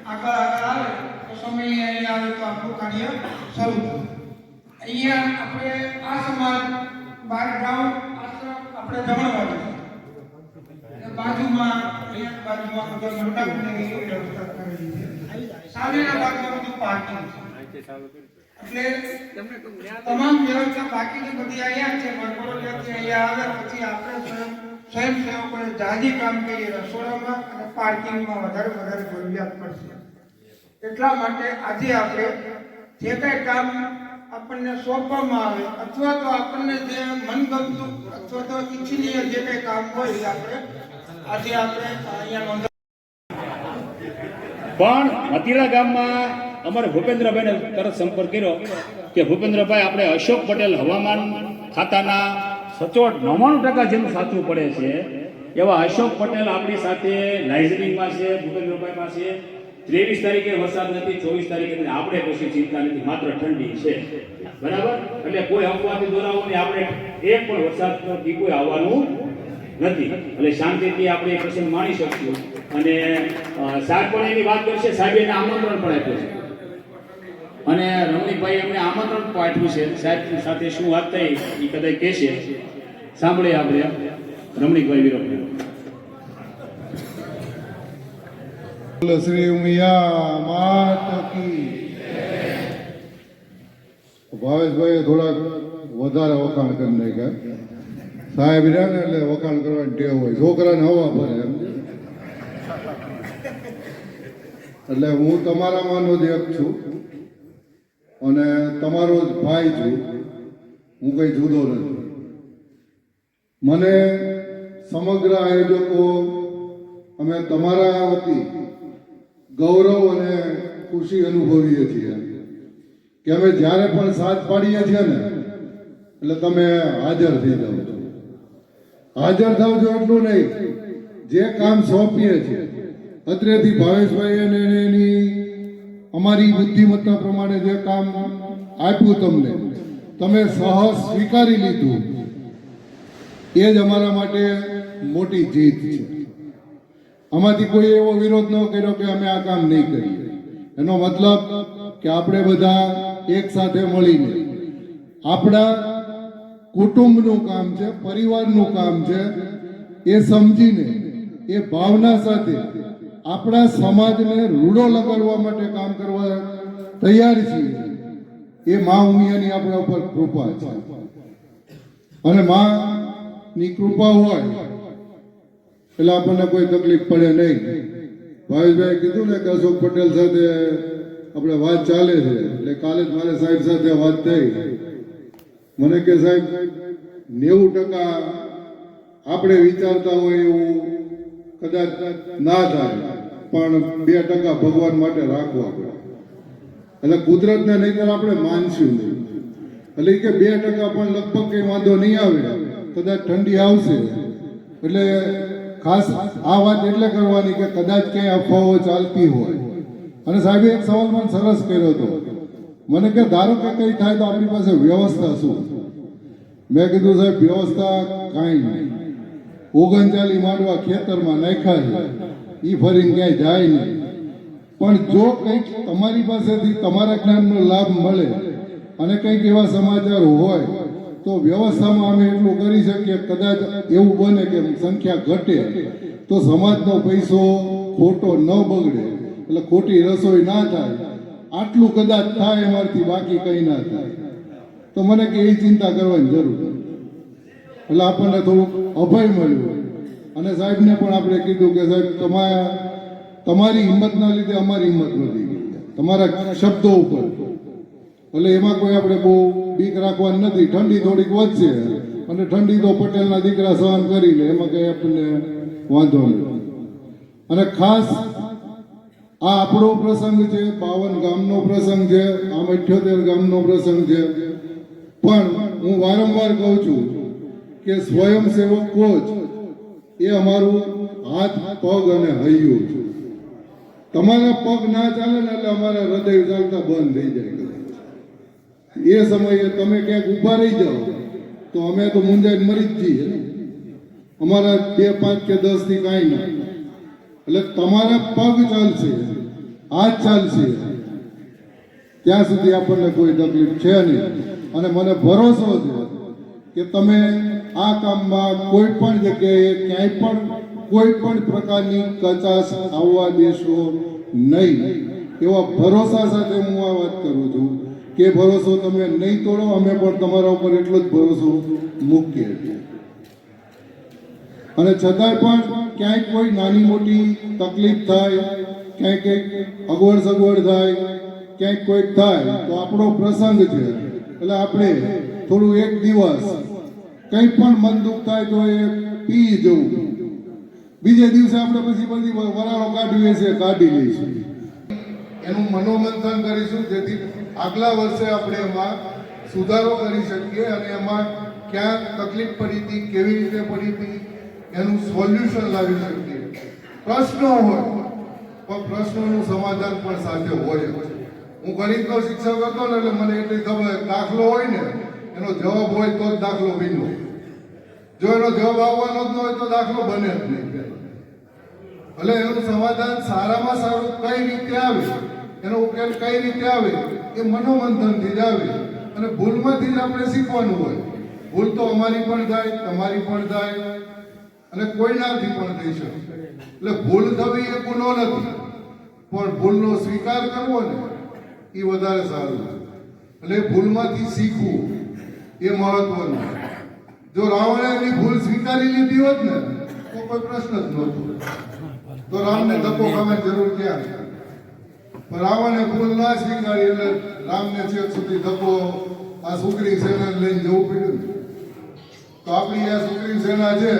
આગળ આવે તો સમય અહીંયા આવે તો આપણું કાર્ય શરૂ થાય. અહીંયા આપણે આ સમાજ બેકગ્રાઉન્ડ આશ્રમ આપણે જમણવા છે. બાજુમાં અહીંયા બાજુમાં બધો મંડપની વ્યવસ્થા કરેલી છે. સામેના ભાગમાં બધું પાર્કિંગ છે. એટલે તમામ વ્યવસ્થા બાકીની બધી અહીંયા છે. વડોદરાથી અહીંયા આવે પછી આપણે સ્વયંસેવકોએ જાજી કામ કરીએ રસોડામાં અને પાર્કિંગમાં વધારે જરૂરિયાત પડશે. એટલા માટે આજે આપણે જે કંઈ કામ આપણને સોંપવામાં આવે અથવા તો આપણને જે મનગમતું અથવા તો ઈચ્છનીય જે કંઈ કામ હોય એ આપણે આજે આપણે અહીંયા નોંધ. પણ મતીલા ગામમાં અમારે ભૂપેન્દ્રભાઈને તરત સંપર્ક કર્યો કે ભૂપેન્દ્રભાઈ આપણે અશોક પટેલ હવામાન ખાતાના સચોટ 99% જેનું સાચું પડે છે એવા અશોક પટેલ આપણી સાથે લાઇઝનિંગમાં છે. ભૂપેન્દ્રભાઈ પાસે 23 તારીખે વરસાદ નથી, 24 તારીખે આપણે કશી ચિંતા નથી, માત્ર ઠંડી છે. બરાબર? એટલે કોઈ અફવાથી દોરાવો નહીં. આપણે એક પણ વરસાદ કોઈ આવવાનું નથી. એટલે શાંતિથી આપણે પ્રસંગ માણી શકશું. અને સાહેબ પણ એની વાત કરશે. સાહેબ એને આમંત્રણ પણ આપ્યું છે અને રમણીકભાઈ એમને આમંત્રણ પાઠવ્યું છે. સાહેબ સાથે શું વાત થઈ એ કદાચ કહેશે. સાંભળીએ આપણે રમણીકભાઈ વિરોધ. શ્રી ઉમિયા માત કી. ભાવેશભાઈએ થોડાક વધારે વખાણ કરી નાખ્યા. સાહેબ રહ્યા ને એટલે વખાણ કરવાની ટેવ હોય. છોકરાને હવા ભરે એમ. એટલે હું તમારામાંનો જ એક છું અને તમારો જ ભાઈ છું. હું કઈ જુદો નથી. મને સમગ્ર આયોજકો અમે તમારા વતી ગૌરવ અને ખુશી અનુભવીએ છીએ કે અમે જ્યારે પણ સાથ પાડીએ છીએ ને એટલે તમે હાજર થઈ જાઓ છો. હાજર થાવ છો એટલું નહીં, જે કામ સોંપીએ છીએ અત્રેથી ભાવેશભાઈ અને એની અમારી બુદ્ધિમત્તા પ્રમાણે જે કામ આપ્યું તમને તમે સહજ સ્વીકારી લીધું એ જ અમારા માટે મોટી જીત છે. આમાંથી કોઈ એવો વિરોધ ન કર્યો કે અમે આ કામ નહીં કરીએ. એનો મતલબ કે આપણે બધા એક સાથે મળીને આપણા કુટુંબનું કામ છે, પરિવારનું કામ છે એ સમજીને એ ભાવના સાથે આપણા સમાજને રૂડો લગાડવા માટે કામ કરવા તૈયાર છીએ. એ મા ઉમિયાની આપણા ઉપર કૃપા છે અને મા ની કૃપા હોય એટલે આપણને કોઈ તકલીફ પડે નહીં. ભાવેશભાઈ કીધું ને કે અશોક પટેલ સાથે આપણે વાત ચાલે છે એટલે કાલે જ મારે સાહેબ સાથે વાત થઈ. મને કે સાહેબ 90% આપણે વિચારતા હોય એવું કદાચ ના થાય પણ 2% ભગવાન માટે રાખવા પડે. એટલે કુદરતને નહીંતર આપણે માનશું નહીં. એટલે કે 2% પણ લગભગ કઈ વાંધો નહીં આવે. કદાચ ઠંડી આવશે એટલે ખાસ આ વાત એટલે કરવાની કે કદાચ ક્યાંય અફવાઓ ચાલતી હોય. અને સાહેબે એક સવાલ મને સરસ કર્યો હતો. મને કે ધારો કે કંઈ થાય તો આપણી પાસે વ્યવસ્થા શું? મેં કીધું સાહેબ વ્યવસ્થા કાંઈ નહીં. 39 માંડવા ખેતરમાં નાખ્યા છે, એ ફરીને ક્યાંય જાય નહીં. પણ જો કંઈક તમારી પાસેથી તમારા જ્ઞાનનો લાભ મળે અને કંઈક એવા સમાચાર હોય તો વ્યવસ્થામાં અમે એટલું કરી શકીએ. કદાચ એવું બને કે સંખ્યા ઘટે તો સમાજનો પૈસો ખોટો ન બગડે, એટલે ખોટી રસોઈ ના થાય. આટલું કદાચ થાય અમારથી, બાકી કંઈ ના થાય. તો મને કે એ ચિંતા કરવાની જરૂર નથી. એટલે આપણને થોડુંક અભય મળ્યું. અને સાહેબને પણ આપણે કીધું કે સાહેબ તમારી હિંમતના લીધે અમારી હિંમત વધી ગઈ, તમારા શબ્દો ઉપર. એટલે એમાં કોઈ આપણે બહુ બીક રાખવાની નથી. ઠંડી થોડીક વધશે અને ઠંડી તો પટેલના દીકરા સહન કરી લે, એમાં કંઈ આપણને વાંધો નથી. અને ખાસ આ આપણો પ્રસંગ છે, 52 ગામનો પ્રસંગ છે, આમ 78 ગામનો પ્રસંગ છે. પણ હું વારંવાર કહું છું કે સ્વયંસેવકો જ એ અમારું હાથ, પગ અને હૈયું છે. તમારા પગ ના ચાલે ને એટલે અમારા હૃદય ચાલતા બંધ થઈ જાય. એ સમયે તમે ક્યાંક ઊભા રહી જાઓ તો અમે તો મુંજાઈને મરી જ જઈએ. અમારા 2, 5 કે 10 થી કાંઈ ના. એટલે તમારા પગ ચાલશે, હાથ ચાલશે, ત્યાં સુધી આપણને કોઈ તકલીફ છે નહીં. અને મને ભરોસો છે કે તમે આ કામમાં કોઈ પણ જગ્યાએ ક્યાંય પણ કોઈ પણ પ્રકારની કચાશ આવવા દેશો નહીં. એવા ભરોસા સાથે હું આ વાત કરું છું કે ભરોસો તમે નહીં તોડો, અમે પણ તમારા ઉપર એટલો જ ભરોસો મૂકીએ છીએ. અને છતાંય પણ ક્યાંય કોઈ નાની મોટી તકલીફ થાય, ક્યાંય કંઈક અગવડ સગવડ થાય, ક્યાંક કોઈક થાય તો આપણો પ્રસંગ છે એટલે આપણે થોડું એક દિવસ કંઈ પણ મન દુઃખ થાય તો એ પી જવું, બીજે દિવસે આપણે પછી બધી વરાળો કાઢીએ છીએ, કાઢી લઈશું. એનું મનોમંથન કરીશું જેથી આગલા વર્ષે આપણે એમાં સુધારો કરી શકીએ અને એમાં ક્યાં તકલીફ પડી હતી, કેવી રીતે પડી હતી, એનું સોલ્યુશન લાવી શકીએ. પ્રશ્નો હોય પણ પ્રશ્નોનું સમાધાન પણ સાથે હોય. હું ગણિતનો શિક્ષક હતો ને એટલે મને એટલી ખબર, દાખલો હોય ને એનો જવાબ હોય તો જ દાખલો બન્યો. જો એનો જવાબ આવવાનો જ ન હોય તો દાખલો બને જ નહીં. એટલે એનું સમાધાન સારામાં સારું કઈ રીતે આવે, એનો ઉકેલ કઈ રીતે આવે એ મનોમંથનથી જ આવે. અને ભૂલમાંથી જ આપણે શીખવાનું હોય. ભૂલ તો અમારી પણ થાય, તમારી પણ થાય અને કોઈનાથી પણ થઈ શકે. એટલે ભૂલ થવી એ ગુનો નથી, પણ ભૂલનો સ્વીકાર કરવો ને એ વધારે સારું છે. એટલે ભૂલમાંથી શીખવું એ મહત્વનું. જો રાવણે એની ભૂલ સ્વીકારી લીધી હોત ને તો કોઈ પ્રશ્ન જ નહોતો, તો રામને ધક્કો ખાવાની જરૂર ક્યાં? પણ રાવણે ભૂલ ના સ્વીકારી એટલે રામને છેક સુધી ધક્કો આ સુગ્રીવ સેનાને લઈને જવું પડ્યું. તો આપણી આ સુગ્રીવ સેના છે